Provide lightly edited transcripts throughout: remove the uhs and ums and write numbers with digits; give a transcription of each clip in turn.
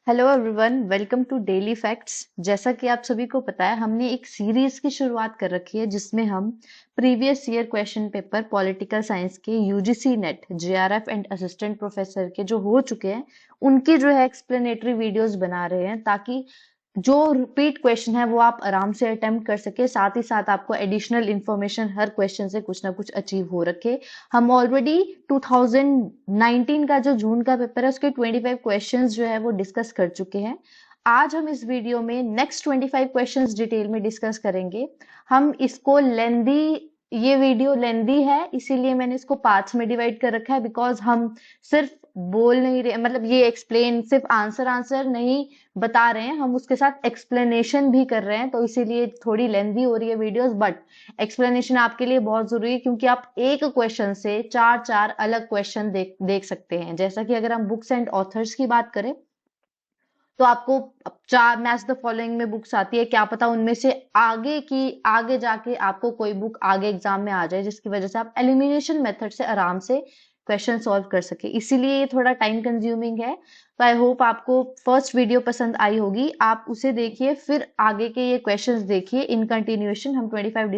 Hello everyone, welcome to daily facts. जैसा कि आप सभी को पता है, हमने एक सीरीज की शुरुआत कर रखी है जिसमें हम previous year question paper political science के UGC NET JRF and assistant professor के जो हो चुके हैं उनकी जो है एक्सप्लेनेटरी वीडियोस बना रहे हैं, ताकि जो रिपीट क्वेश्चन है वो आप आराम से अटेम्प्ट कर सके। साथ ही साथ आपको एडिशनल इन्फॉर्मेशन हर क्वेश्चन से कुछ ना कुछ अचीव हो रखे। हम ऑलरेडी 2019 का जो जून का पेपर है उसके 25 क्वेश्चंस जो है वो डिस्कस कर चुके हैं। आज हम इस वीडियो में नेक्स्ट 25 क्वेश्चंस डिटेल में डिस्कस करेंगे। हम इसको ये वीडियो लेंदी है, इसीलिए मैंने इसको पार्ट्स में डिवाइड कर रखा है, बिकॉज हम सिर्फ बोल नहीं रहे, मतलब ये एक्सप्लेन सिर्फ आंसर नहीं बता रहे हैं, हम उसके साथ एक्सप्लेनेशन भी कर रहे हैं, तो इसीलिए थोड़ी लेंदी हो रही है वीडियोस। बट एक्सप्लेनेशन आपके लिए बहुत जरूरी है, क्योंकि आप एक क्वेश्चन से चार चार अलग क्वेश्चन देख सकते हैं। जैसा कि अगर हम बुक्स एंड ऑथर्स की बात करें तो आपको चार मैच द फॉलोइंग में बुक्स आती है, क्या पता उनमें से आगे जाके आपको कोई बुक आगे एग्जाम में आ जाए, जिसकी वजह से आप एलिमिनेशन मेथड से आराम से क्वेश्चन सॉल्व कर सके। इसीलिए ये थोड़ा टाइम कंज्यूमिंग है। तो आई होप आपको फर्स्ट वीडियो पसंद आई होगी, आप उसे देखिए, फिर आगे के ये क्वेश्चंस देखिए इन कंटिन्यूएशन। हम 25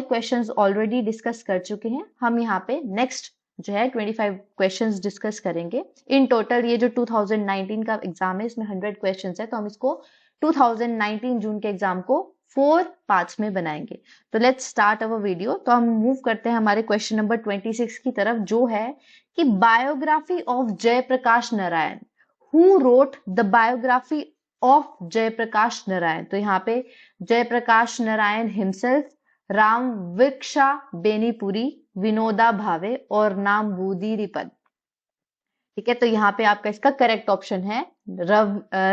क्वेश्चंस ऑलरेडी डिस्कस कर चुके हैं। हम यहाँ पे नेक्स्ट जो है 25 क्वेश्चंस डिस्कस करेंगे। इन टोटल ये जो 2019 का एग्जाम है इसमें 100 क्वेश्चंस है, तो हम इसको 2019 जून के एग्जाम को 4 पार्ट्स में बनाएंगे। तो लेट्स स्टार्ट अवर वीडियो। तो हम मूव करते हैं हमारे क्वेश्चन नंबर 26 की तरफ, जो है कि biography of Jayaprakash Narayan. Who wrote the biography of Jayaprakash Narayan? तो यहाँ पे जयप्रकाश नारायण हिमसेल्फ, राम वृक्षा बेनीपुरी, विनोदा भावे और नाम बूदीरिपद। ठीक है, तो यहाँ पे आपका इसका करेक्ट ऑप्शन है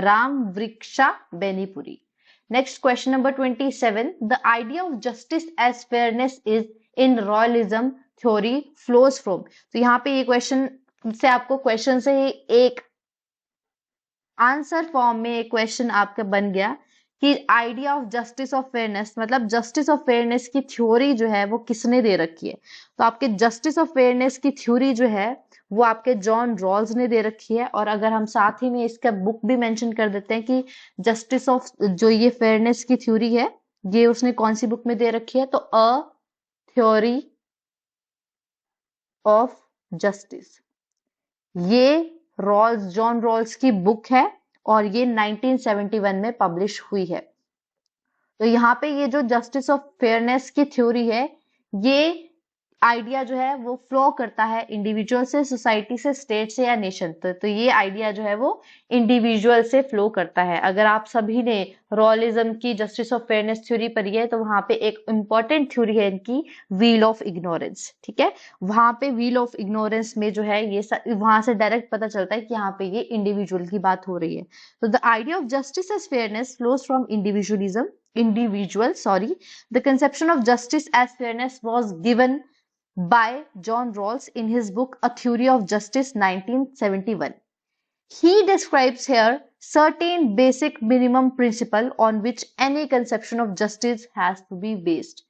Ram Vriksha Benipuri. Next question number 27, the idea of justice as fairness is in royalism theory flows from. तो यहाँ पे ये क्वेश्चन से आपको क्वेश्चन से ही एक आंसर फॉर्म में एक क्वेश्चन आपका बन गया कि idea of justice of fairness, मतलब जस्टिस ऑफ फेयरनेस की थ्योरी जो है वो किसने दे रखी है? तो आपके जस्टिस ऑफ फेयरनेस की थ्योरी जो है वो आपके जॉन रॉल्स ने दे रखी है। और अगर हम साथ ही में इसका बुक भी मेंशन कर देते हैं कि जस्टिस ऑफ जो ये फेयरनेस की थ्योरी है ये उसने कौन सी बुक में दे रखी है, तो अ थ्योरी ऑफ जस्टिस, ये जॉन रॉल्स की बुक है और ये 1971 में पब्लिश हुई है। तो यहाँ पे ये जो जस्टिस ऑफ फेयरनेस की थ्योरी है, ये आइडिया जो है वो फ्लो करता है इंडिविजुअल से, सोसाइटी से, स्टेट से या नेशन। तो ये आइडिया जो है वो इंडिविजुअल से फ्लो करता है। अगर आप सभी ने रॉयलिज्म की जस्टिस ऑफ फेयरनेस थ्योरी पढ़ी है तो वहां पे एक इंपॉर्टेंट थ्योरी है इनकी, व्हील ऑफ इग्नोरेंस। ठीक है, वहां पे व्हील ऑफ इग्नोरेंस में जो है ये वहां से डायरेक्ट पता चलता है कि यहाँ पे ये इंडिविजुअल की बात हो रही है। तो the idea of justice as fairness flows from individual. The conception of justice as fairness was given by John Rawls in his book A Theory of Justice 1971. He describes here certain basic minimum principle on which any conception of justice has to be based.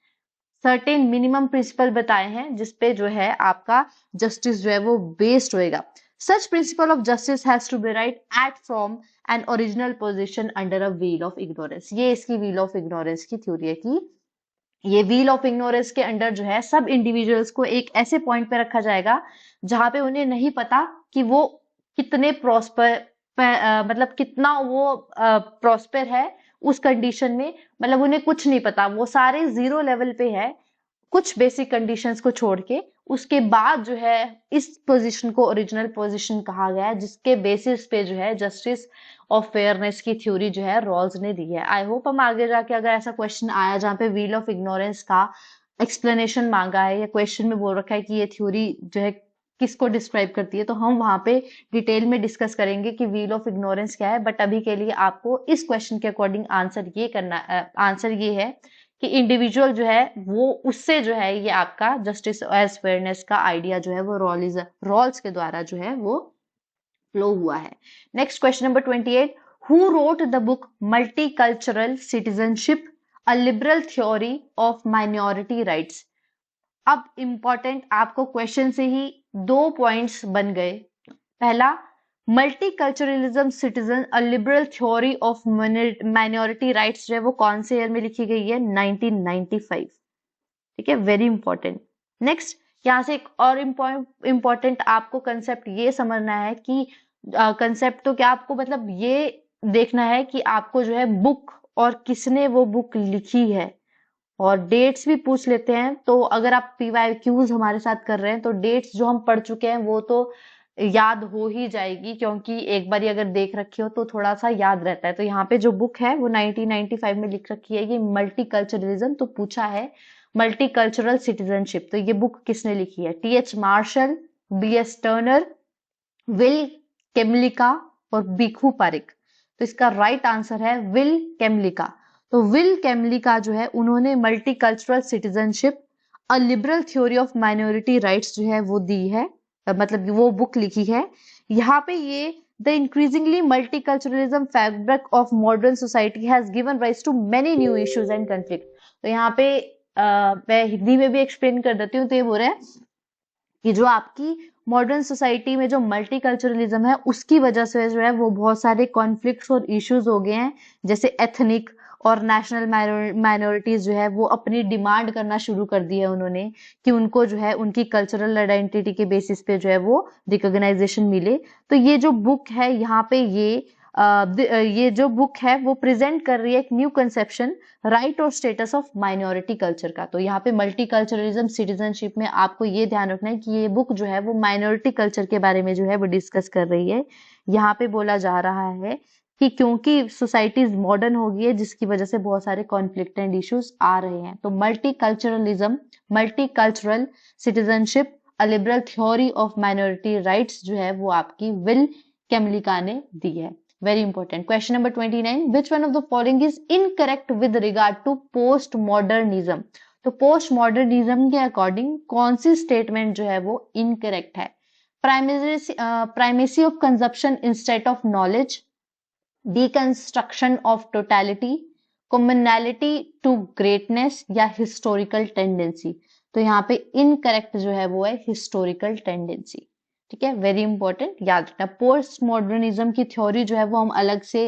Certain minimum principle बताए हैं जिसपे जो है आपका justice जो है वो based होएगा। Such principle of justice has to be right at from an original position under a veil of ignorance. ये इसकी व्हील ऑफ इग्नोरेंस की थ्योरी है कि ये व्हील ऑफ इग्नोरेंस के अंडर जो है सब इंडिविजुअल्स को एक ऐसे पॉइंट पे रखा जाएगा जहां पे उन्हें नहीं पता कि वो कितने मतलब कितना वो प्रॉस्पर है उस कंडीशन में, मतलब उन्हें कुछ नहीं पता, वो सारे जीरो लेवल पे है कुछ बेसिक कंडीशंस को छोड़ के। उसके बाद जो है इस पोजीशन को ओरिजिनल पोजीशन कहा गया है, जिसके बेसिस पे जो है जस्टिस ऑफ फेयरनेस की थ्योरी जो है रॉल्स ने दी है। आई होप हम आगे जाके अगर ऐसा क्वेश्चन आया जहाँ पे व्हील ऑफ इग्नोरेंस का एक्सप्लेनेशन मांगा है या क्वेश्चन में बोल रखा है कि ये थ्योरी जो है किसको डिस्क्राइब करती है, तो हम वहां पे डिटेल में डिस्कस करेंगे कि व्हील ऑफ इग्नोरेंस क्या है। बट अभी के लिए आपको इस क्वेश्चन के अकॉर्डिंग आंसर ये है कि इंडिविजुअल जो है वो उससे जो है ये आपका जस्टिस एज फेयरनेस का आइडिया जो है वो रॉल्स के द्वारा जो है वो फ्लो हुआ है। Next question number 28, who wrote the book multicultural citizenship a liberal theory of minority rights? अब इंपॉर्टेंट आपको क्वेश्चन से ही दो पॉइंट्स बन गए। पहला, multiculturalism citizen a liberal theory of minority rights जो है वो कौन से ईयर में लिखी गई है? 1995। ठीक है, वेरी इंपॉर्टेंट। नेक्स्ट, यहाँ से एक और इम्पोर्टेंट आपको कंसेप्ट ये समझना है कि कंसेप्ट तो क्या, आपको मतलब ये देखना है कि आपको जो है बुक और किसने वो बुक लिखी है, और डेट्स भी पूछ लेते हैं। तो अगर आप पीवाईक्यूज हमारे साथ कर रहे हैं तो डेट्स जो हम पढ़ चुके हैं वो तो याद हो ही जाएगी, क्योंकि एक बार अगर देख रखी हो तो थोड़ा सा याद रहता है। तो यहाँ पे जो बुक है वो 1995 में लिख रखी है, ये मल्टीकल्चरलिज्म। तो पूछा है मल्टीकल्चरल सिटीजनशिप, तो ये बुक किसने लिखी है? T H. Marshall, B S. Turner, Will Kymlicka और बीखू पारिक। तो इसका राइट आंसर है विल केमलिका। तो विल केमलिका जो है उन्होंने multicultural citizenship a liberal theory of minority rights जो है वो दी है, मतलब वो बुक लिखी है। यहाँ पे ये the increasingly multiculturalism fabric of modern society has given rise to many new issues and conflict. तो यहाँ पे मैं हिंदी में भी एक्सप्लेन कर देती हूँ। तो ये बोल रहे हैं कि जो आपकी मॉडर्न सोसाइटी में जो मल्टीकल्चरलिज्म है उसकी वजह से जो है वो बहुत सारे कॉन्फ्लिक्ट्स और इश्यूज हो गए हैं, जैसे एथनिक और नेशनल माइनॉरिटीज जो है वो अपनी डिमांड करना शुरू कर दी है उन्होंने, कि उनको जो है उनकी कल्चरल आइडेंटिटी के बेसिस पे जो है वो रिकॉग्नाइजेशन मिले। तो ये जो बुक है यहाँ पे ये जो बुक है वो प्रेजेंट कर रही है एक न्यू कंसेप्शन राइट और स्टेटस ऑफ माइनॉरिटी कल्चर का। तो यहाँ पे मल्टीकल्चरलिज्म सिटीजनशिप में आपको ये ध्यान रखना है कि ये बुक जो है वो माइनॉरिटी कल्चर के बारे में जो है वो डिस्कस कर रही है। यहाँ पे बोला जा रहा है कि क्योंकि सोसाइटीज मॉडर्न हो गई है जिसकी वजह से बहुत सारे कॉन्फ्लिक्ट एंड इश्यूज आ रहे हैं। तो multiculturalism, multicultural citizenship, a liberal theory of minority rights जो है वो आपकी विल केमलिका ने दी है। Very important. Question number 29. Which one of the following is incorrect with regard to postmodernism? तो postmodernism के अकॉर्डिंग कौन सी स्टेटमेंट जो है वो इनकरेक्ट है? Primacy of consumption instead of knowledge, deconstruction of totality, commonality to greatness या historical tendency। तो यहाँ पे इनकरेक्ट जो है वो है historical tendency। ठीक है, वेरी इंपॉर्टेंट, याद रखना। पोस्ट मॉडर्निज्म की थ्योरी जो है वो हम अलग से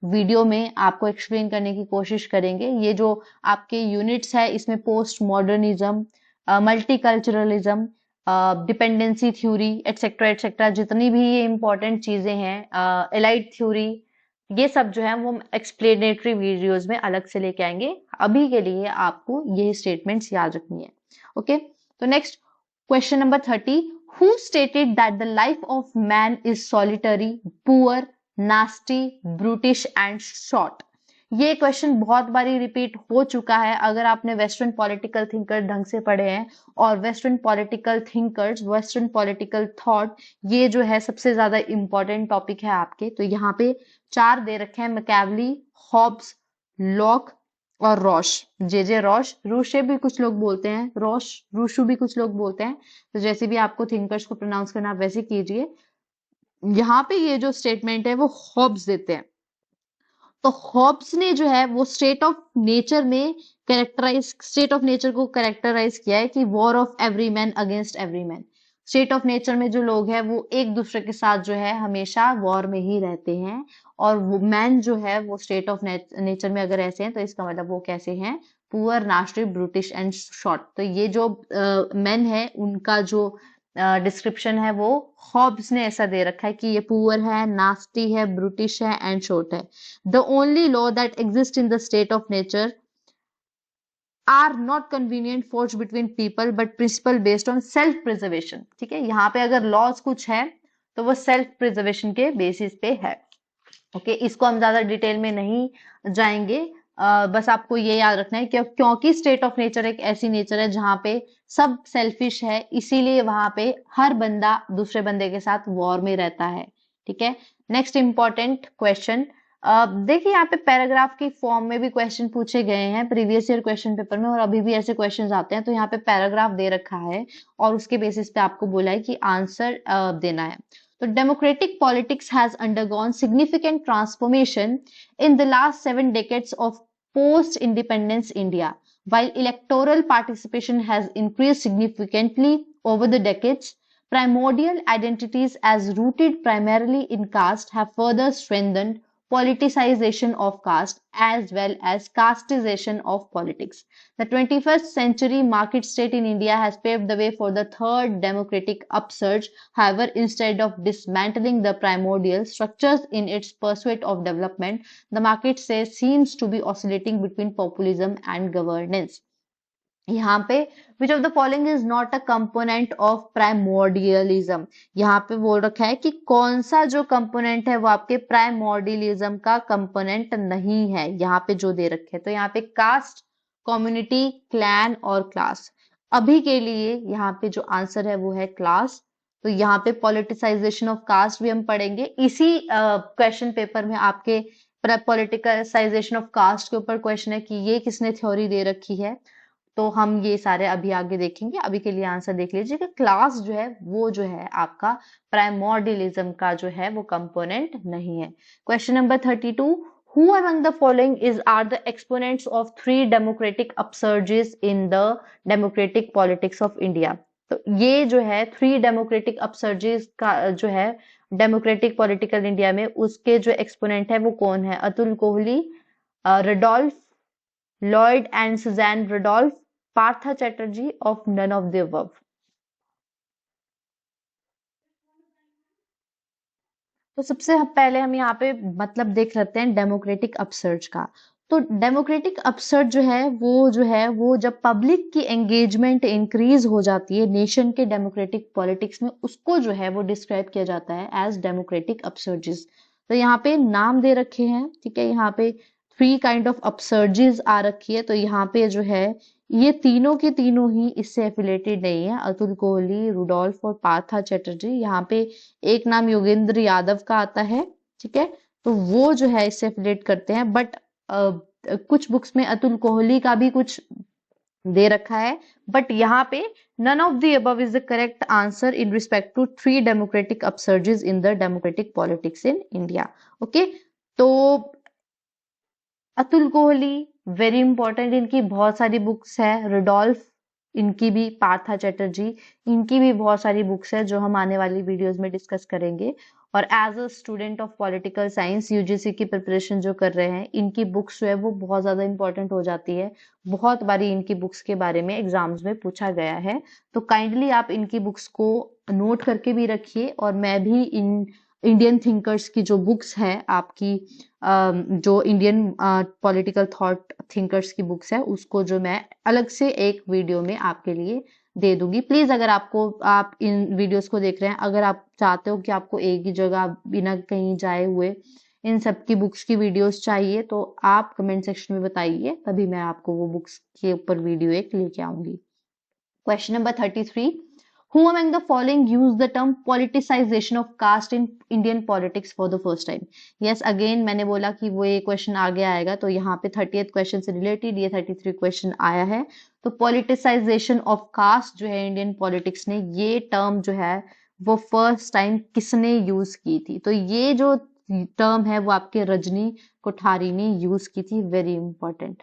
वीडियो में आपको एक्सप्लेन करने की कोशिश करेंगे। ये जो आपके यूनिट्स है इसमें post modernism, multiculturalism, dependency theory etcetera etcetera, जितनी भी ये इंपॉर्टेंट चीजें हैं, एलाइड थ्योरी, ये सब जो है वो एक्सप्लेनेटरी वीडियोज में अलग से लेके आएंगे। अभी के लिए आपको ये स्टेटमेंट्स याद रखनी है। ओके, तो next question number 30। Who stated that the life of man is solitary, poor, nasty, brutish and short? ये क्वेश्चन बहुत बारी रिपीट हो चुका है अगर आपने वेस्टर्न पॉलिटिकल थिंकर ढंग से पढ़े हैं। और western political thinkers, western political thought, ये जो है सबसे ज्यादा इंपॉर्टेंट टॉपिक है आपके। तो यहाँ पे 4 दे रखे हैं, मैकेवली, हॉब्स, लॉक और रॉश। जे रॉश, रूशे भी कुछ लोग बोलते हैं, रॉश रूशु भी कुछ लोग बोलते हैं। तो जैसे भी आपको थिंकर्स को प्रोनाउंस करना आप वैसे कीजिए। यहाँ पे ये जो स्टेटमेंट है वो हॉब्स देते हैं। तो हॉब्स ने जो है वो स्टेट ऑफ नेचर को कैरेक्टराइज किया है कि war of every man against every man. State of nature में जो लोग हैं वो एक दूसरे के साथ जो है हमेशा वॉर में ही रहते हैं, और वो मैन जो है वो स्टेट ऑफ नेचर में अगर ऐसे हैं तो इसका मतलब वो कैसे हैं? Poor, nasty, brutish and short. तो ये जो मैन है उनका जो डिस्क्रिप्शन है वो हॉब्स ने ऐसा दे रखा है कि ये पुअर है, नास्टी है, ब्रूटिश है एंड शॉर्ट है। The only law that exist in the state of nature are not convenient force between people but principle based on self preservation. ठीक है, यहाँ पे अगर लॉज कुछ है तो वो सेल्फ प्रिजर्वेशन के बेसिस पे है। ओके, इसको हम ज्यादा डिटेल में नहीं जाएंगे। बस आपको ये याद रखना है कि क्योंकि स्टेट ऑफ नेचर एक ऐसी नेचर है जहां पे सब सेल्फिश है, इसीलिए वहां पे हर बंदा दूसरे बंदे के साथ वॉर में रहता है। ठीक है, नेक्स्ट इंपॉर्टेंट क्वेश्चन। देखिए यहाँ पे पैराग्राफ की फॉर्म में भी क्वेश्चन पूछे गए हैं प्रीवियस ईयर क्वेश्चन पेपर में, और अभी भी ऐसे क्वेश्चन आते हैं। तो यहाँ पे पैराग्राफ दे रखा है और उसके बेसिस पे आपको बोला है कि आंसर देना है। तो democratic politics has undergone significant transformation in the last 7 decades of post-independence India. While electoral participation has increased significantly over the decades, Primordial identities as rooted primarily in caste have further strengthened politicization of caste as well as casteization of politics. The 21st century market state in India has paved the way for the third democratic upsurge. However, instead of dismantling the primordial structures in its pursuit of development, the market state seems to be oscillating between populism and governance. यहाँ पे which of the following is not a component of primordialism. यहाँ पे बोल रखा है कि कौन सा जो कंपोनेंट है वो आपके प्राइमोर्डियलिज्म का कंपोनेंट नहीं है। यहाँ पे जो दे रखे हैं तो यहाँ पे कास्ट, कम्युनिटी, क्लैन और क्लास। अभी के लिए यहाँ पे जो आंसर है वो है क्लास। तो यहाँ पे पॉलिटिसाइजेशन ऑफ कास्ट भी हम पढ़ेंगे। इसी क्वेश्चन पेपर में आपके पॉलिटिसाइजेशन ऑफ कास्ट के ऊपर क्वेश्चन है कि ये किसने थ्योरी दे रखी है। तो हम ये सारे अभी आगे देखेंगे। अभी के लिए आंसर देख लीजिए कि क्लास जो है वो जो है आपका प्राइमोर्डियलिज्म का जो है वो कंपोनेंट नहीं है। Question number 32, who among the following are the exponents of three democratic upsurges in the democratic politics of India? तो ये जो है थ्री डेमोक्रेटिक अपसर्जेस का जो है डेमोक्रेटिक पॉलिटिकल इंडिया में उसके जो एक्सपोनेंट है वो कौन है? Atul Kohli, Rudolph, Lloyd and Susanne Rudolph, Partha Chatterjee, of none of the above. तो सबसे पहले हम यहाँ पे मतलब देख लेते हैं डेमोक्रेटिक अपसर्ज का। तो डेमोक्रेटिक अपसर्ज जो है वो जब पब्लिक की एंगेजमेंट इंक्रीज हो जाती है नेशन के डेमोक्रेटिक पॉलिटिक्स में, उसको जो है वो डिस्क्राइब किया जाता है एज डेमोक्रेटिक अपसर्जेस। तो यहाँ पे नाम दे रखे हैं, ठीक है, यहाँ पे थ्री काइंड ऑफ अपसर्जेस आ रखी है। तो यहाँ पे जो है ये तीनों के तीनों ही इससे एफिलेटेड नहीं है, अतुल कोहली, रुडोल्फ और पार्था चैटर्जी। यहाँ पे एक नाम योगेंद्र यादव का आता है, ठीक है, तो वो जो है इससे एफिलेट करते हैं। बट कुछ बुक्स में अतुल कोहली का भी कुछ दे रखा है, बट यहाँ पे none of the above is the correct answer in respect to three democratic upsurges in the democratic politics in India. Okay, तो अतुल कोहली वेरी इंपॉर्टेंट, इनकी बहुत सारी बुक्स है, रुडोल्फ इनकी भी, पार्था चैटर्जी इनकी भी बहुत सारी बुक्स है जो हम आने वाली वीडियोस में डिस्कस करेंगे। और as a student of political science UGC की प्रिपरेशन जो कर रहे हैं, इनकी बुक्स जो है वो बहुत ज्यादा इंपॉर्टेंट हो जाती है। बहुत बारी इनकी बुक्स के बारे में एग्जाम्स में पूछा गया है, तो काइंडली आप इनकी बुक्स को नोट करके भी रखिए। और मैं भी इन इंडियन थिंकर्स की जो बुक्स है आपकी जो इंडियन पॉलिटिकल थॉट थिंकर्स की बुक्स है उसको जो मैं अलग से एक वीडियो में आपके लिए दे दूंगी। प्लीज अगर आप इन वीडियोस को देख रहे हैं, अगर आप चाहते हो कि आपको एक ही जगह बिना कहीं जाए हुए इन सब की बुक्स की वीडियोस चाहिए तो आप कमेंट सेक्शन में बताइए, तभी मैं आपको वो बुक्स के ऊपर वीडियो एक लेके आऊंगी। Question number 33, who among the following used the term politicization of caste in Indian politics for the first time? Yes, again मैंने बोला कि वो ये क्वेश्चन आगे आएगा, तो यहाँ पे 30th क्वेश्चन से रिलेटेड ये 33 क्वेश्चन आया है। तो पॉलिटिसाइजेशन ऑफ कास्ट जो है इंडियन पॉलिटिक्स ने, ये टर्म जो है वो फर्स्ट टाइम किसने यूज की थी? तो ये जो टर्म है वो आपके रजनी कोठारी ने यूज की थी, very important.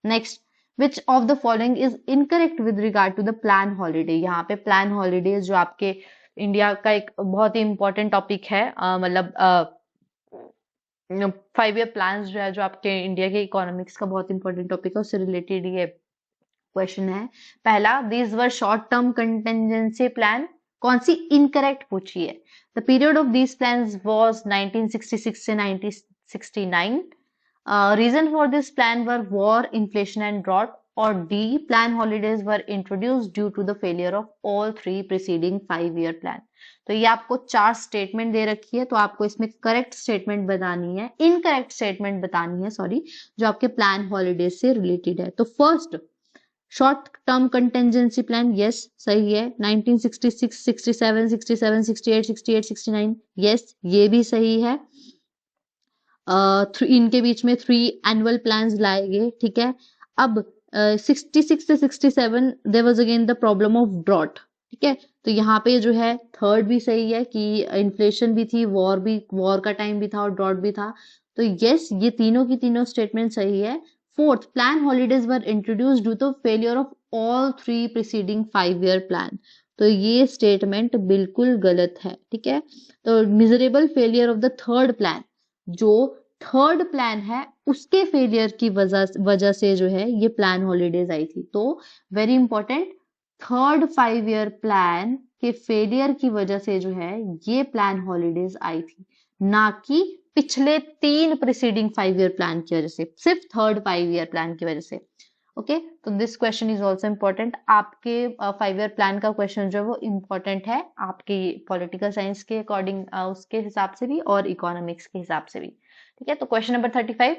Next, which of the following is incorrect with regard to the plan holiday? यहाँ पे plan holidays जो आपके इंडिया का एक बहुत ही इंपॉर्टेंट टॉपिक है, मतलब 5 ईयर प्लान जो है जो आपके इंडिया के इकोनॉमिक्स का बहुत इंपॉर्टेंट टॉपिक है, उससे रिलेटेड ये क्वेश्चन है। पहला, these were short term contingency plan, कौन सी इनकरेक्ट पूछी है? The period of these plans was 1966 से 1969. Reason for this plan were war, inflation and drought. Or D, plan holidays were introduced due to the failure of all three preceding 5-year plan. तो ये आपको 4 statement दे रखी है, तो आपको इसमें correct statement बतानी है, इनकरेक्ट स्टेटमेंट बतानी है, सॉरी, जो आपके प्लान हॉलीडेज से रिलेटेड है। तो first, short term contingency plan, yes सही है। 1966, 67, 67, 68, 68, 69, यस ये भी सही है। इनके बीच में 3 एनुअल प्लान्स लाए गए, ठीक है। अब 66 से 67 there was again the problem of drought, ठीक है। तो यहाँ पे जो है थर्ड भी सही है कि इन्फ्लेशन भी थी, वॉर का टाइम भी था और ड्रॉट भी था। तो यस, ये तीनों की तीनों स्टेटमेंट सही है। Fourth, plan holidays were introduced due to failure of all 3 preceding 5-year plan. तो ये स्टेटमेंट बिल्कुल गलत है, ठीक है। तो miserable failure of the third plan, जो थर्ड प्लान है उसके फेलियर की वजह से जो है ये प्लान हॉलीडेज आई थी। तो very important, third 5 year plan के फेलियर की वजह से जो है ये प्लान हॉलीडेज आई थी, ना कि पिछले 3 प्रीसीडिंग 5 ईयर प्लान की वजह से, सिर्फ थर्ड 5 ईयर प्लान की वजह से। ओके, तो this question is also important. आपके 5 ईयर प्लान का क्वेश्चन जो है वो इम्पोर्टेंट है आपके पॉलिटिकल साइंस के अकॉर्डिंग, उसके हिसाब से भी और इकोनॉमिक्स के हिसाब से भी, ठीक है। तो question number 35,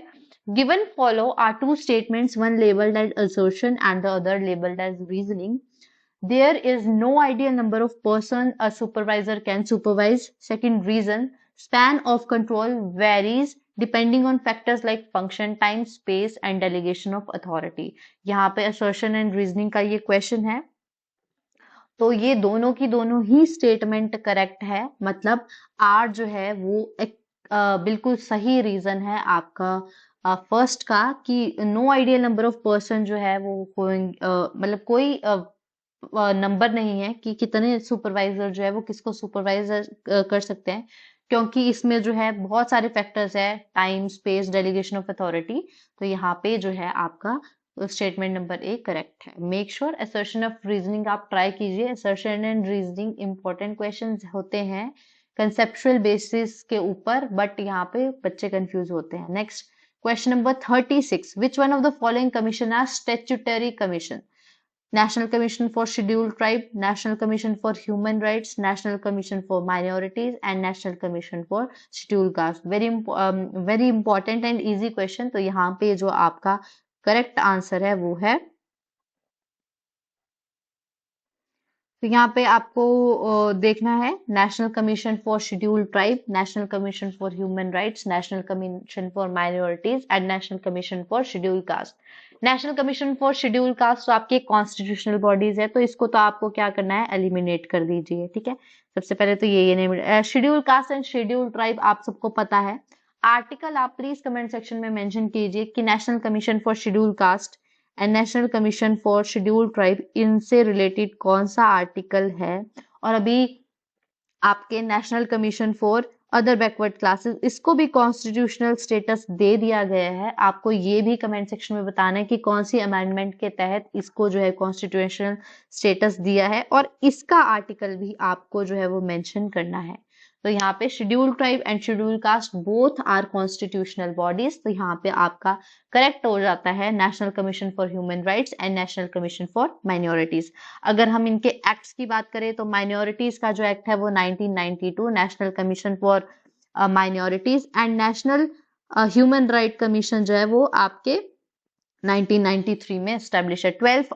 given follow are two statements, one labelled as assertion and the other labeled as reasoning. There is no ideal number of person a supervisor can supervise. Second reason, span of control varies depending on factors like function, time, space and delegation of authority. यहाँ पे assertion and reasoning का ये question है, तो ये दोनों की दोनों ही स्टेटमेंट करेक्ट है। मतलब आर जो है वो एक बिल्कुल सही रीजन है आपका फर्स्ट का, कि no ideal number of person जो है वो कोई मतलब कोई नंबर नहीं है कि कितने सुपरवाइजर जो है वो किसको सुपरवाइजर कर सकते हैं, क्योंकि इसमें जो है बहुत सारे फैक्टर्स है, time, space, delegation of authority. तो यहाँ पे जो है आपका स्टेटमेंट नंबर ए करेक्ट है। Make sure assertion of reasoning आप ट्राई कीजिए। Assertion and reasoning important questions होते हैं कंसेप्चुअल बेसिस के ऊपर, बट यहाँ पे बच्चे कंफ्यूज होते हैं। Next question number 36, which one of the following commission are statutory commission? National Commission for Scheduled Tribe, National Commission for Human Rights, National Commission for Minorities and National Commission for Scheduled Caste. Very important and easy question. तो यहाँ पे जो आपका correct answer है वो है, तो यहाँ पे आपको देखना है national commission for scheduled tribe, national commission for human rights, national commission for minorities and national commission for scheduled caste. National commission for scheduled caste तो आपके कॉन्स्टिट्यूशनल बॉडीज है, तो इसको तो आपको क्या करना है, एलिमिनेट कर दीजिए, ठीक है। सबसे पहले तो ये नहीं, scheduled caste and scheduled tribe आप सबको पता है। आर्टिकल आप प्लीज कमेंट सेक्शन में मेंशन कीजिए कि national commission for scheduled caste and national commission for scheduled tribe, इनसे रिलेटेड कौन सा आर्टिकल है। और अभी आपके national commission for other backward classes, इसको भी कॉन्स्टिट्यूशनल स्टेटस दे दिया गया है। आपको ये भी कमेंट सेक्शन में बताना है कि कौन सी अमेंडमेंट के तहत इसको जो है कॉन्स्टिट्यूशनल स्टेटस दिया है, और इसका आर्टिकल भी आपको जो है वो मेंशन करना है। तो यहाँ पे scheduled tribe and scheduled caste both are constitutional bodies, तो यहाँ पे आपका करेक्ट हो जाता है national commission for human rights and national commission for minorities. अगर हम इनके एक्ट्स की बात करें तो माइनॉरिटीज का जो एक्ट है वो 1992, national commission for minorities and national human right commission जो है वो आपके 1993 में एस्टेब्लिश है, 12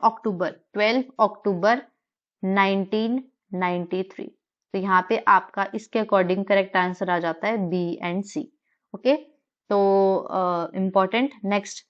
अक्टूबर 1993। तो यहाँ पे आपका इसके अकॉर्डिंग करेक्ट आंसर आ जाता है बी एंड सी। ओके, तो important. Next,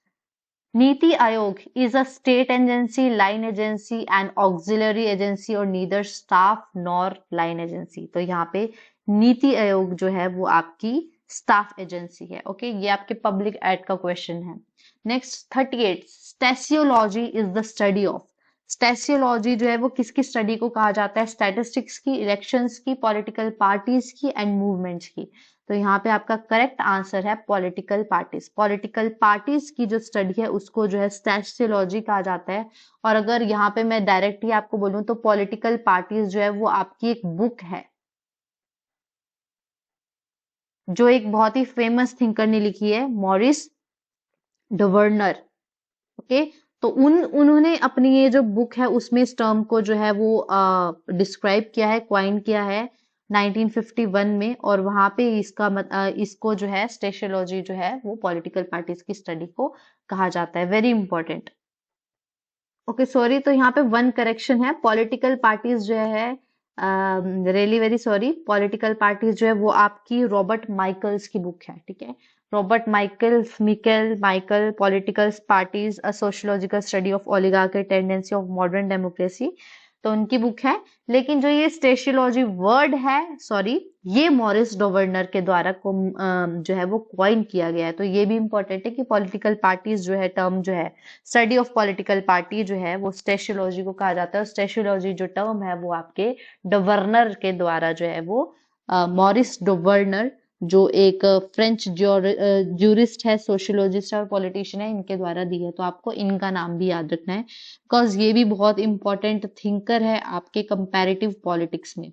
NITI Aayog is a state agency, line agency and auxiliary agency और neither staff nor line agency। तो यहाँ पे नीति आयोग जो है वो आपकी स्टाफ एजेंसी है। ओके, ये आपके पब्लिक एड का क्वेश्चन है। Next 38, stasiology is the study of. Stasiology जो है वो किसकी स्टडी को कहा जाता है? स्टैटिस्टिक्स की, इलेक्शंस की, पॉलिटिकल पार्टीज की एंड मूवमेंट्स की। तो यहाँ पे आपका करेक्ट आंसर है पॉलिटिकल पार्टीज। पॉलिटिकल पार्टीज की जो स्टडी है उसको जो है स्टैटियोलॉजी कहा जाता है। और अगर यहाँ पे मैं डायरेक्टली आपको बोलूं तो पॉलिटिकल पार्टीज जो है वो आपकी एक बुक है जो एक बहुत ही फेमस थिंकर ने लिखी है, मॉरिस डवर्नर। ओके, तो उन्होंने अपनी ये जो बुक है उसमें इस टर्म को जो है वो डिस्क्राइब किया है, क्वाइन किया है 1951 में, और वहां पे इसको जो है स्टेशियोलॉजी जो है वो पॉलिटिकल पार्टीज की स्टडी को कहा जाता है। Very important. ओके सॉरी, तो यहाँ पे वन करेक्शन है, पॉलिटिकल पार्टीज जो है, really very sorry, political parties जो है वो आपकी रॉबर्ट माइकल्स की बुक है, ठीक है। Robert Michael, political parties, a sociological study of oligarchy tendency of modern democracy. तो उनकी बुक है। लेकिन जो ये स्टेशियोलॉजी वर्ड है, सॉरी, ये मॉरिस डोवर्नर के द्वारा जो है वो कॉइन किया गया है। तो ये भी इंपॉर्टेंट है कि पॉलिटिकल पार्टीज जो है टर्म जो है, स्टडी ऑफ पॉलिटिकल पार्टी जो है वो स्टेशियोलॉजी को कहा जाता है। और स्टेशियोलॉजी जो टर्म है वो आपके डोवर्नर के द्वारा जो है वो मॉरिस डोवर्नर, जो एक फ्रेंच ज्यूरिस्ट है, सोशियोलॉजिस्ट है और पॉलिटिशियन है, इनके द्वारा दी है। तो आपको इनका नाम भी याद रखना है, बिकॉज ये भी बहुत इंपॉर्टेंट थिंकर है आपके कंपैरेटिव पॉलिटिक्स में।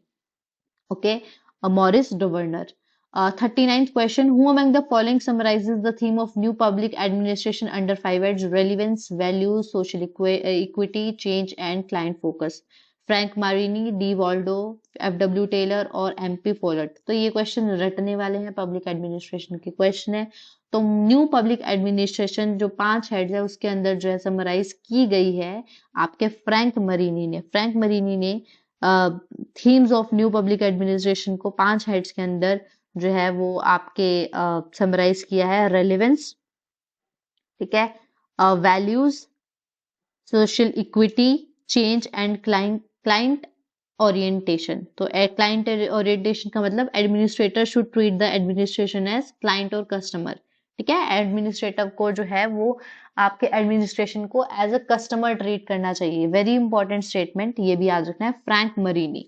Okay, Maurice Duverger. 39th question, who among the following summarizes the theme of new public administration under 5 heads: relevance, values, social equity, change and client focus? Frank Marini, D Waldo, F W. Taylor और M P. Follett. तो ये question रटने वाले हैं, public administration के question है। तो new public administration जो 5 हेड्स है उसके अंदर जो है समराइज की गई है आपके फ्रैंक मरीनी ने। फ्रैंक मरीनी ने themes of new public administration को 5 हेड्स के अंदर जो है वो आपके समराइज किया है। रेलेवेंस, ठीक है, values, social equity, change and client orientation. तो क्लाइंट ओरिएंटेशन का मतलब administrator should treat the administration as client और कस्टमर। ठीक है, एडमिनिस्ट्रेटर को जो है वो आपके एडमिनिस्ट्रेशन को एज अ कस्टमर ट्रीट करना चाहिए। वेरी इंपॉर्टेंट स्टेटमेंट, ये भी याद रखना है। Frank Marini.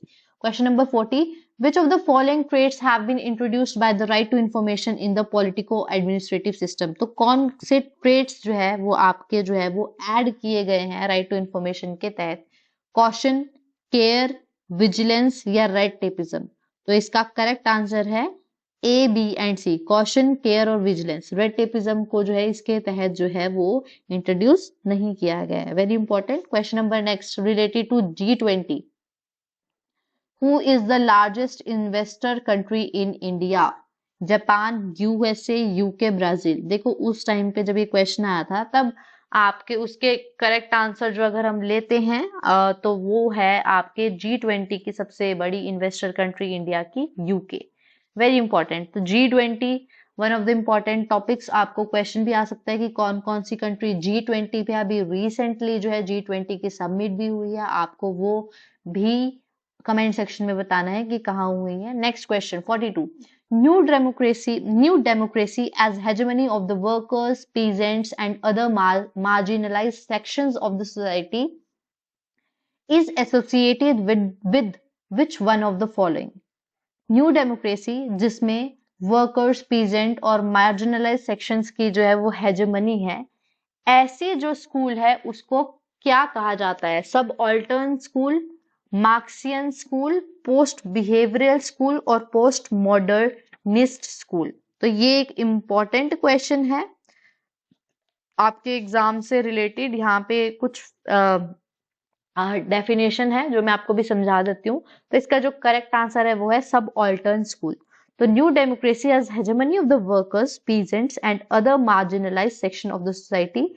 Question number 40, which of the following traits have been introduced by the right to information in the politico administrative system? तो कौन से traits जो है वो आपके जो है वो ऐड किए गए हैं राइट टू इंफॉर्मेशन के तहत? कॉशन, केयर, विजिलेंस या रेड टेपिज्म? तो इसका करेक्ट आंसर है A, B and C, caution, care और विजिलेंस। रेड टेपिज्म को जो है इसके तहत जो है वो इंट्रोड्यूस नहीं किया गया है। Very important question number next, related to G20। Who is the largest investor country in India? Japan, USA, UK, Brazil. देखो उस टाइम पे जब ये क्वेश्चन आया था तब आपके उसके करेक्ट आंसर जो अगर हम लेते हैं तो वो है आपके G20 की सबसे बड़ी इन्वेस्टर कंट्री इंडिया की यूके। Very important. तो G20 one of the important topics. आपको क्वेश्चन भी आ सकता है कि कौन कौन सी कंट्री G20 पे अभी रिसेंटली जो है G20 की समिट भी हुई है, आपको वो भी कमेंट सेक्शन में बताना है कि कहाँ हुई है। Next question 42, new democracy as hegemony of the workers, peasants and other marginalised sections of the society is associated with which one of the following? New democracy जिसमें वर्कर्स, पीजेंट और marginalised sections की जो है वो hegemony है, ऐसे जो school है उसको क्या कहा जाता है? Subaltern school, Marxian school, post behavioural school और पोस्ट मॉडर्निस्ट स्कूल। तो ये एक इंपॉर्टेंट क्वेश्चन है आपके एग्जाम से रिलेटेड। यहाँ पे कुछ डेफिनेशन है जो मैं आपको भी समझा देती हूँ। तो इसका जो करेक्ट आंसर है वो है सब ऑल्टर्न स्कूल। तो new democracy as hegemony of the workers, peasants and other marginalised section of the society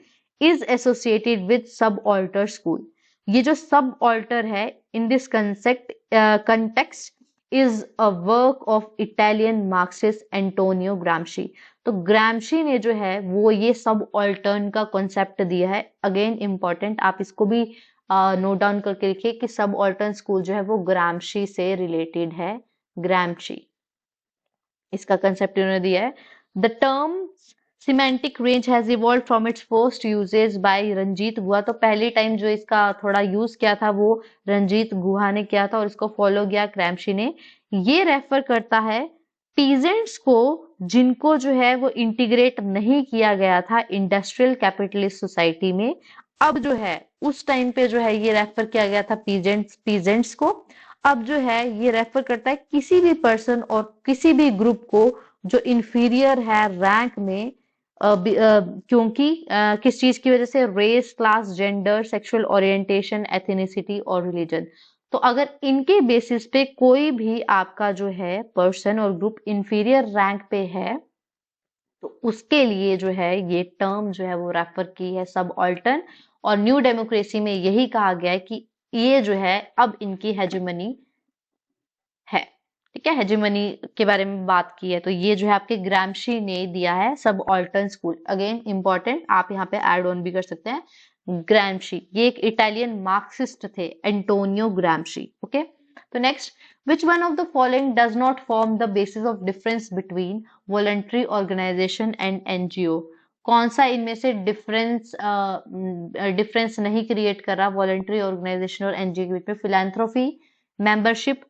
is associated with subaltern school. ये जो सब ऑल्टर है in this context is a work of Italian Marxist Antonio Gramsci. तो Gramsci ने जो है वो ये सब ऑल्टर्न का कॉन्सेप्ट दिया है। अगेन इंपॉर्टेंट, आप इसको भी नोट डाउन करके लिखिए कि सब ऑल्टर्न स्कूल जो है वो ग्रामशी से रिलेटेड है। ग्रामशी, इसका कंसेप्ट उन्होंने दिया है। The term semantic range has evolve from its first usage by Ranajit Guha. तो पहली टाइम जो इसका थोड़ा यूज किया था वो रंजीत गुहा ने किया था और इसको फॉलो किया ग्रामशी ने। ये रेफर करता है पीजेंट्स को जिनको जो है वो इंटीग्रेट नहीं किया गया था इंडस्ट्रियल कैपिटलिस्ट सोसाइटी में। अब जो है उस टाइम पे जो है ये रेफर किया गया था पीजेंट्स को। अब जो है ये रेफर करता है किसी भी पर्सन और किसी भी ग्रुप को जो इंफीरियर है रैंक में, क्योंकि किस चीज की वजह से? Race, class, gender, sexual orientation, ethnicity और रिलीजन। तो अगर इनके बेसिस पे कोई भी आपका जो है पर्सन और ग्रुप इंफीरियर रैंक पे है तो उसके लिए जो है ये टर्म जो है वो रेफर की है सब ऑल्टर्न। और न्यू डेमोक्रेसी में यही कहा गया है कि ये जो है अब इनकी हेजेमनी है। ठीक है, हेजेमनी के बारे में बात की है। तो ये जो है आपके ग्रामशी ने दिया है subaltern school. Again important, आप यहाँ पे एड ऑन भी कर सकते हैं। ग्रैमशी, ये एक इटालियन मार्क्सिस्ट थे, एंटोनियो ग्रैमशी। ओके, तो next, which one of the following does not form the basis of difference between voluntary organisation and NGO? कौन सा इनमें से डिफरेंस नहीं क्रिएट कर रहा वॉलंटरी ऑर्गेनाइजेशन और एनजीओ के बीच में? Philanthropy, membership,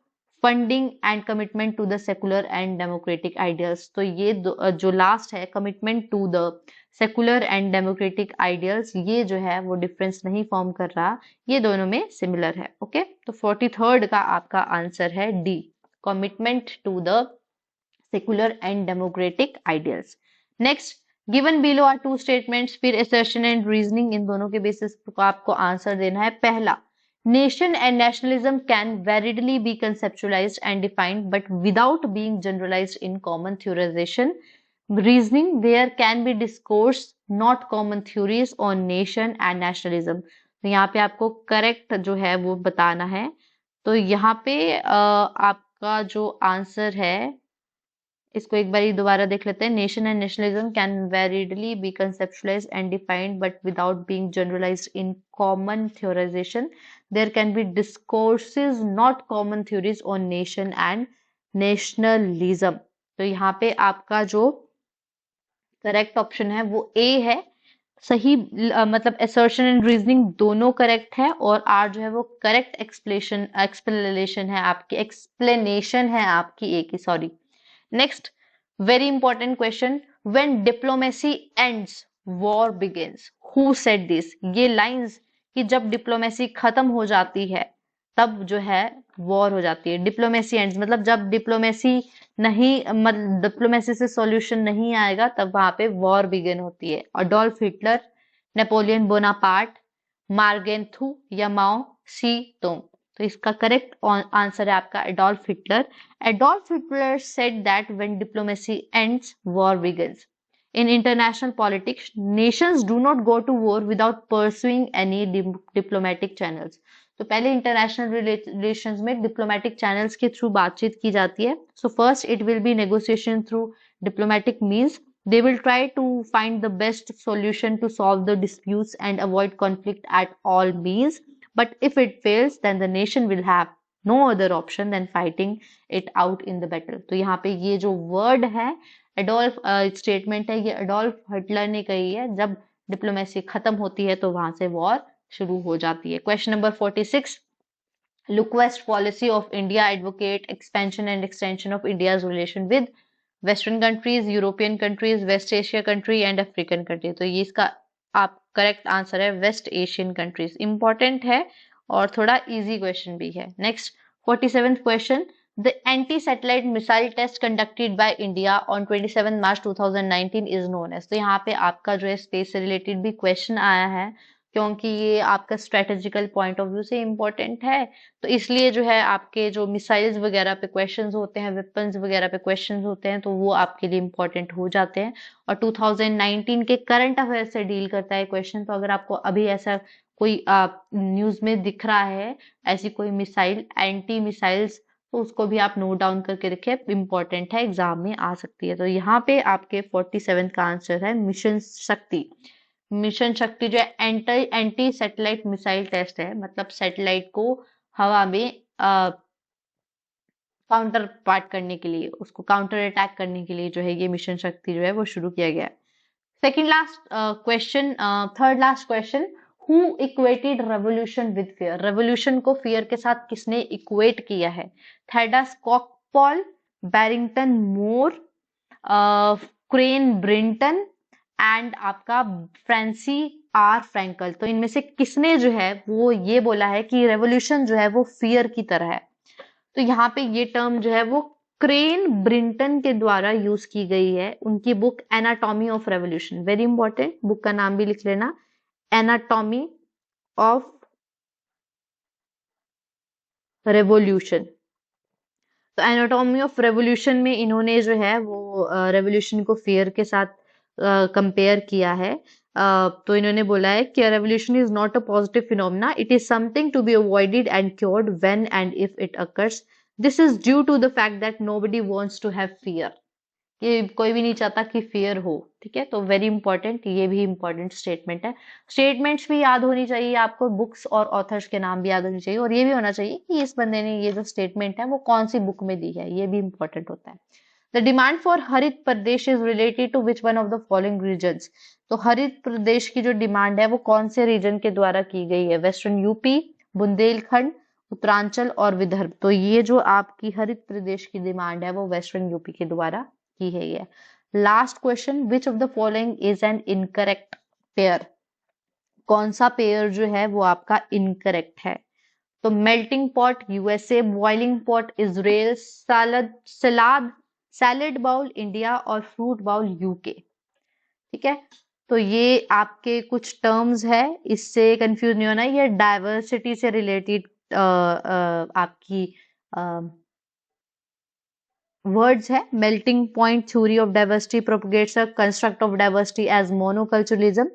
funding and commitment to the secular and democratic ideals. तो ये जो लास्ट है, commitment to the secular and democratic ideals, ये जो है वो डिफरेंस नहीं फॉर्म कर रहा, ये दोनों में सिमिलर है। ओके, तो 43rd का आपका आंसर है D, commitment to the secular and democratic ideals. Next, given below are two statements, फिर assertion एंड रीजनिंग, इन दोनों के बेसिस पर आपको आंसर देना है। पहला, nation and nationalism can validly be conceptualized and defined but without being generalized in common theorization. Reasoning, there can be discourse not common theories on nation and nationalism. तो यहाँ पे आपको करेक्ट जो है वो बताना है। तो यहाँ पे आपका जो आंसर है, इसको एक बार दोबारा देख लेते हैं। Nation and nationalism can variedly be conceptualised and defined but without being generalised in common theorisation. There can be discourses not common theories on nation and nationalism. तो यहाँ पे आपका जो करेक्ट ऑप्शन है वो ए है, सही मतलब assertion एंड रीजनिंग दोनों करेक्ट है, और आर जो है वो करेक्ट एक्सप्लेनेशन है आपकी ए की, sorry. Next, very important question. When diplomacy ends, war begins. Who said this? ये lines कि जब डिप्लोमेसी खत्म हो जाती है तब जो है वॉर हो जाती है। डिप्लोमेसी एंड्स मतलब जब डिप्लोमेसी नहीं, मतलब डिप्लोमेसी से सॉल्यूशन नहीं आएगा तब वहां पे वॉर बिगिन होती है। अडोल्फ हिटलर, नेपोलियन बोनापार्ट, मार्गेंथू या माओ सी तुंग। तो इसका करेक्ट आंसर है आपका Adolf Hitler. Adolf Hitler said that when diplomacy ends war begins. In international politics, nations do not go to war without pursuing any diplomatic channels. तो पहले international relations में diplomatic channels के through बातचीत की जाती है। So first it will be negotiation through diplomatic means. They will try to find the best solution to solve the disputes and avoid conflict at all means. But if it fails, then the nation will have no other option than fighting it out in the battle. तो यहाँ पे ये जो word है Adolf statement है, ये Adolf Hitler ने कही है। जब डिप्लोमेसी खत्म होती है तो वहां से वॉर शुरू हो जाती है। Question number 46, look west policy of India advocate expansion and extension of India's relation with western countries, European countries, West Asia country and African country. तो ये इसका आप करेक्ट आंसर है वेस्ट एशियन कंट्रीज। इंपॉर्टेंट है और थोड़ा इजी क्वेश्चन भी है। Next 47th question, the anti satellite missile test conducted by India on 27 March 2019 is known as. तो यहाँ पे आपका जो है स्पेस से रिलेटेड भी क्वेश्चन आया है, क्योंकि ये आपका स्ट्रेटेजिकल पॉइंट ऑफ व्यू से इम्पोर्टेंट है, तो इसलिए जो है आपके जो मिसाइल्स वगैरह पे क्वेश्चंस होते हैं, वेपन्स वगैरह पे क्वेश्चंस होते हैं, तो वो आपके लिए इम्पोर्टेंट हो जाते हैं। और 2019 के करंट अफेयर से डील करता है क्वेश्चन। तो अगर आपको अभी ऐसा कोई न्यूज में दिख रहा है ऐसी कोई मिसाइल, एंटी मिसाइल्स, तो उसको भी आप नोट डाउन करके रखिए, इम्पोर्टेंट है, एग्जाम में आ सकती है। तो यहाँ पे आपके 47 का आंसर है मिशन शक्ति। मिशन शक्ति जो है एंटी सैटेलाइट मिसाइल टेस्ट है, मतलब सैटेलाइट को हवा में काउंटर पार्ट करने के लिए, उसको काउंटर अटैक करने के लिए जो है ये मिशन शक्ति जो है वो शुरू किया गया है। Second last question, third last question, who equated revolution with fear. Revolution को फियर के साथ किसने इक्वेट किया है? Theda Skocpol, Barrington Moore, Crane Brinton and आपका फ्रांसी आर फ्रैंकल। तो इनमें से किसने जो है वो ये बोला है कि रेवोल्यूशन जो है वो फियर की तरह है? तो यहाँ पे ये टर्म जो है वो क्रेन ब्रिंटन के द्वारा यूज की गई है, उनकी book anatomy of revolution. Very important, book का नाम भी लिख लेना, एनाटॉमी ऑफ रेवोल्यूशन। तो एनाटॉमी ऑफ रेवोल्यूशन में इन्होंने जो है वो रेवोल्यूशन को फियर के साथ कंपेयर किया है। तो इन्होंने बोला है कि revolution is not a positive phenomena, it is something to be avoided and cured when and if it occurs. This is due to the fact that nobody wants to have fear. कि कोई भी नहीं चाहता कि fair हो, ठीक है। तो वेरी इंपॉर्टेंट, ये भी इंपॉर्टेंट स्टेटमेंट है। स्टेटमेंट्स भी याद होनी चाहिए आपको, बुक्स और ऑथर्स के नाम भी याद होने चाहिए, और ये भी होना चाहिए कि इस बंदे ने ये जो स्टेटमेंट है वो कौन सी बुक में दी है, ये भी इंपॉर्टेंट होता है। The demand for Harit Pradesh is related to which one of the following regions. तो हरित प्रदेश की जो डिमांड है वो कौन से रीजन के द्वारा की गई है? वेस्टर्न यूपी, बुंदेलखंड, उत्तरांचल और विदर्भ। तो ये जो आपकी हरित प्रदेश की डिमांड है वो वेस्टर्न यूपी के द्वारा की है। ये last question, which of the following is an incorrect pair? कौन सा पेयर जो है वो आपका इनकरेक्ट है? तो melting pot USA, boiling pot Israel, salad bowl India और फ्रूट बाउल यूके। ठीक है, तो ये आपके कुछ टर्म्स है, इससे कंफ्यूज नहीं होना। ये डाइवर्सिटी से रिलेटेड आपकी वर्ड्स है। Melting point theory of diversity propagates a construct of diversity as monoculturalism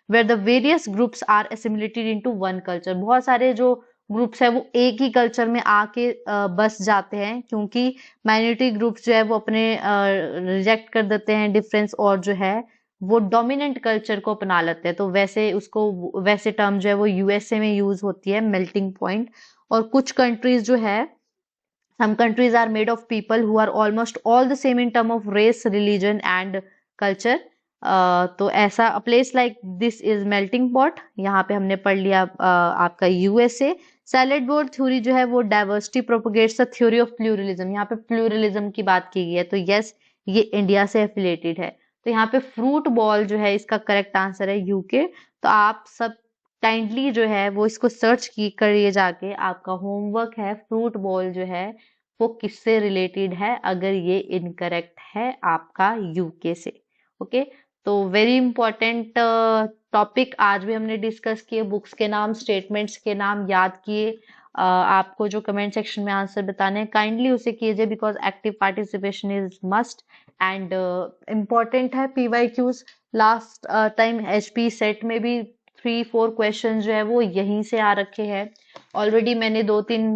where the various groups are assimilated into one culture. बहुत सारे जो ग्रुप्स है वो एक ही कल्चर में आके बस जाते हैं, क्योंकि माइनॉरिटी ग्रुप्स जो है वो अपने रिजेक्ट कर देते हैं डिफरेंस, और जो है वो डोमिनेंट कल्चर को अपना लेते हैं। तो वैसे टर्म जो है वो यूएसए में यूज होती है, मेल्टिंग पॉइंट। और कुछ कंट्रीज जो है, some countries are made of people who are almost all the same in term of race, religion and culture. तो ऐसा a place like this is melting pot। यहाँ पे हमने पढ़ लिया आपका यूएसए। सैलेड बोर्ड थ्योरी जो है वो diversity propagates the theory of pluralism. यहाँ पे प्लूरलिज्म की बात की गई है, तो यस ये इंडिया से एफिलेटेड है। तो यहाँ पे फ्रूट बॉल जो है इसका करेक्ट आंसर है यूके। तो आप सब काइंडली जो है वो इसको सर्च की करिए जाके, आपका होमवर्क है फ्रूट बॉल जो है वो किससे रिलेटेड है, अगर ये इनकरेक्ट है आपका यूके से। ओके, तो वेरी इंपॉर्टेंट टॉपिक आज भी हमने डिस्कस किए। बुक्स के नाम, स्टेटमेंट्स के नाम याद किए। आपको जो कमेंट सेक्शन में आंसर बताने हैं काइंडली उसे कीजिए, because active participation is must and important है। PYQs last time HP SET में भी 3-4 क्वेश्चन जो है वो यहीं से आ रखे हैं। ऑलरेडी मैंने 2-3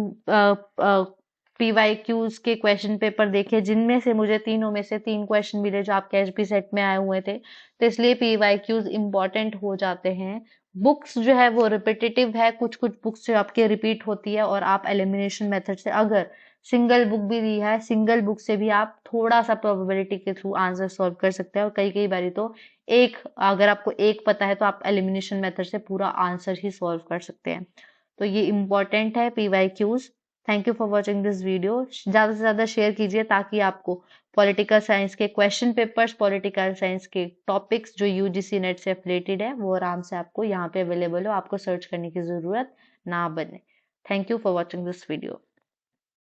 पीवाईक्यूज के क्वेश्चन पेपर देखे, जिनमें से मुझे तीनों में से 3 क्वेश्चन मिले जो आपके एचपी सेट में आए हुए थे। तो इसलिए पीवाईक्यूज इंपॉर्टेंट हो जाते हैं। बुक्स जो है वो रिपीटेटिव है, कुछ कुछ बुक्स जो आपके रिपीट होती है, और आप एलिमिनेशन मेथड से अगर सिंगल बुक भी दी है, सिंगल बुक से भी आप थोड़ा सा प्रोबेबिलिटी के थ्रू आंसर सॉल्व कर सकते हैं। और कई कई बारी तो अगर आपको एक पता है तो आप एलिमिनेशन मेथड से पूरा आंसर ही सॉल्व कर सकते हैं। तो ये इंपॉर्टेंट है PYQs. Thank you for watching this video. ज़्यादा से ज़्यादा शेयर कीजिए ताकि आपको पॉलिटिकल साइंस के क्वेश्चन पेपर्स, पॉलिटिकल साइंस के टॉपिक्स जो यूजीसी नेट से एफिलेटेड है वो आराम से आपको यहाँ पे अवेलेबल हो, आपको सर्च करने की ज़रूरत ना बने। Thank you for watching this video.